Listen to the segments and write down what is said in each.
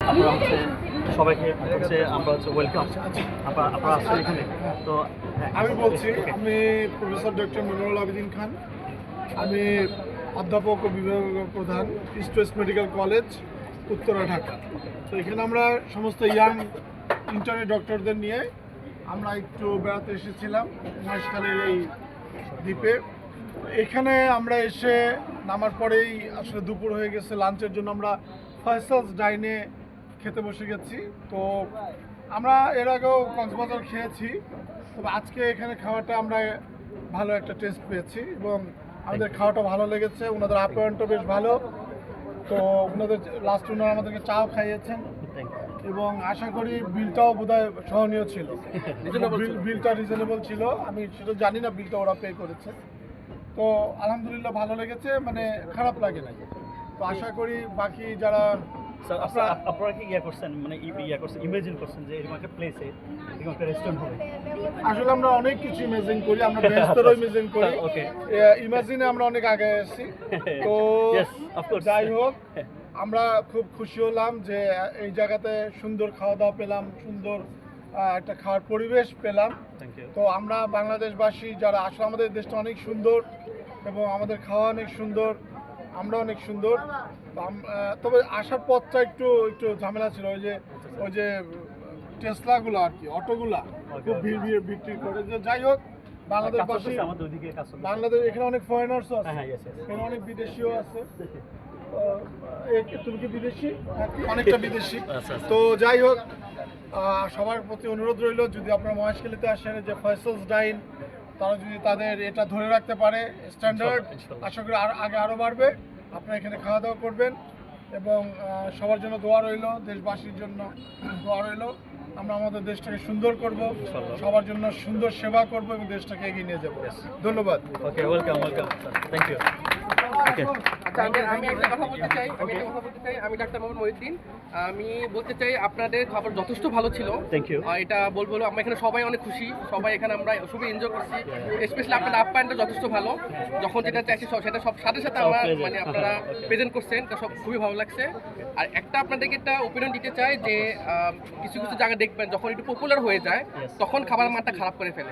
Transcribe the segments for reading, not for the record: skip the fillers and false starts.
আপনারা হচ্ছে সবাইকে হচ্ছে আমরা হচ্ছে ওয়েলকাম আপনারা আসছেন এখানে তো আমি বলছি, আমি প্রফেসর ডক্টর মনিরুল আবেদিন খান। আমি অধ্যাপক ও বিভাগ প্রধান east West medical college, Uttara, Dhaka. তো এখানে আমরা সমস্ত ইয়াং ইন্টার্নি ডক্টরদের নিয়ে আমরা একটু বেড়াতে এসেছিলাম মহেশখালীর এই দ্বীপে। এখানে আমরা এসে নামার পরেই আসলে দুপুর হয়ে গেছে, লাঞ্চের জন্য আমরা ফয়সালস ডাইনে খেতে বসে গেছি। তো আমরা এর আগেও কক্সবাজার খেয়েছি, তবে আজকে এখানে খাওয়াটা আমরা ভালো একটা টেস্ট পেয়েছি এবং আমাদের খাওয়াটা ভালো লেগেছে। ওনাদের আপ্যায়নটা বেশ ভালো। তো ওনাদের ওনারা আমাদেরকে চাও খাইয়েছেন এবং আশা করি বিলটাও বোধহয় সহনীয় ছিল, বিলটা রিজনেবল ছিল। আমি সেটা জানি না বিলটা ওরা পে করেছে। তো আলহামদুলিল্লাহ ভালো লেগেছে, মানে খারাপ লাগে না। তো আশা করি বাকি যারা আপনারা কি করছেন, মানে করছেন, ইমাজিন করছেন যে এরকম একটা প্লেসে এরকম একটা রেস্টুরেন্ট হবে? আসলে আমরা অনেক কিছু ইমাজিন করি, আমরা বেহেশতেরও ইমাজিন করি, ইমাজিনে আমরা অনেক আগে এসেছি। তো যাই হোক, আমরা খুব খুশি হলাম যে এই জায়গাতে সুন্দর খাওয়া দাওয়া পেলাম, সুন্দর একটা খাওয়ার পরিবেশ পেলাম। তো আমরা বাংলাদেশবাসী যারা আসলে, আমাদের দেশটা অনেক সুন্দর এবং আমাদের খাওয়া অনেক সুন্দর, আমরা অনেক সুন্দর। তবে আসার পথটা একটু ঝামেলা ছিল। ওই যে টেসলাগুলো আর কি, অটোগুলা খুব ভিড় বিক্রি করে। যে যাই হোক, বাংলাদেশবাসী, বাংলাদেশ এখানে অনেক ফরেনার্সও আছে, এখানে অনেক বিদেশিও আছে। তুমি কি বিদেশি? অনেকটা বিদেশি। তো যাই হোক, সবার প্রতি অনুরোধ রইল, যদি আপনারা মহেশখালীতে আসেন, যে ফয়সালস ডাইন, তারা যদি তাদের এটা ধরে রাখতে পারে স্ট্যান্ডার্ড, আশা করি আগে আরও বাড়বে। আপনারা এখানে খাওয়া দাওয়া করবেন এবং সবার জন্য দোয়া রইল, দেশবাসীর জন্য দোয়া রইল। আমরা আমাদের দেশটাকে সুন্দর করব, সবার জন্য সুন্দর সেবা করব এবং দেশটাকে এগিয়ে নিয়ে যাব। ধন্যবাদ। ওকে, ওয়েলকাম, থ্যাংক ইউ। আচ্ছা, আমি একটা কথা বলতে চাই, আমি ডাক্তার মোহাম্মদ মহিউদ্দিন। আমি বলতে চাই আপনাদের খাবার যথেষ্ট ভালো ছিল। Thank you. এটা বলবো, আমরা এখানে সবাই অনেক খুশি, সবাই এখানে আমরা খুবই এনজয় করছি। স্পেশালি আপনাদের আপ্যায়নটা যথেষ্ট ভালো, যখন যেটা চাইছি সেটা সব সাথে সাথে আমরা মানে আপনারা প্রেজেন্ট করছেন, এটা সব খুবই ভালো লাগছে। আর একটা আপনাদেরকে একটা ওপিনিয়ন দিতে চাই যে কিছু কিছু জায়গা দেখবেন যখন একটু পপুলার হয়ে যায় তখন খাবারের মানটা খারাপ করে ফেলে।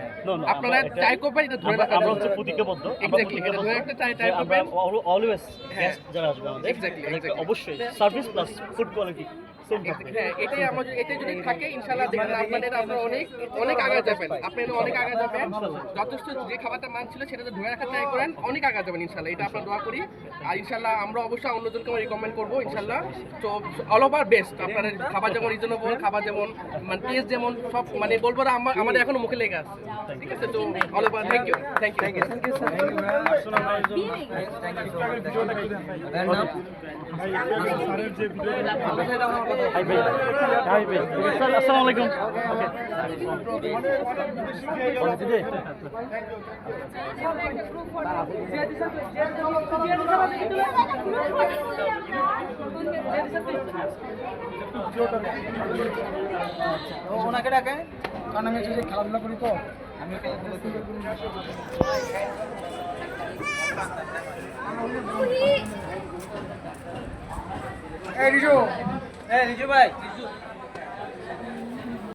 আপনারা ট্রাই করবেন এটা ধরে রাখা। আমরা হচ্ছে প্রতিজ্ঞাবদ্ধ, এক্স্যাক্টলি, এটা ধরে একটা ট্রাই করবেন। অলওয়েজ যারা আসবে আমাদের অবশ্যই সার্ভিস প্লাস ফুড কোয়ালিটি। হ্যাঁ, এটাই যদি থাকে ইনশাআল্লাহ দেখবেন আপনাদের আপনারা অনেক আগে যাবেন, আপনারা অনেক আগে যাবেন। যথেষ্ট যে খাবারটা মান ছিল সেটা ধরে রাখার ট্রাই করেন, অনেক আগে যাবেন ইনশাআল্লাহ। এটা আমরা দোয়া করি। আর ইনশাআল্লাহ আমরা অবশ্যই অন্যজনকে রিকমেন্ড করবো ইনশাআল্লাহ। তো অল ওভার বেস্ট, আপনাদের খাবার যেমন রিজনেবল, খাবার যেমন মানে টেস্ট যেমন, সব মানে বলবো না আমাদের এখনো মুখে লেগে আছে। ঠিক আছে, তো অল ওভার থ্যাংক ইউ। আসসালামু আলাইকুম। ওনাকে ডাকে, কারণ আমি হচ্ছে যে খেলাধুলা করি, তো আমি রিজু ভাই,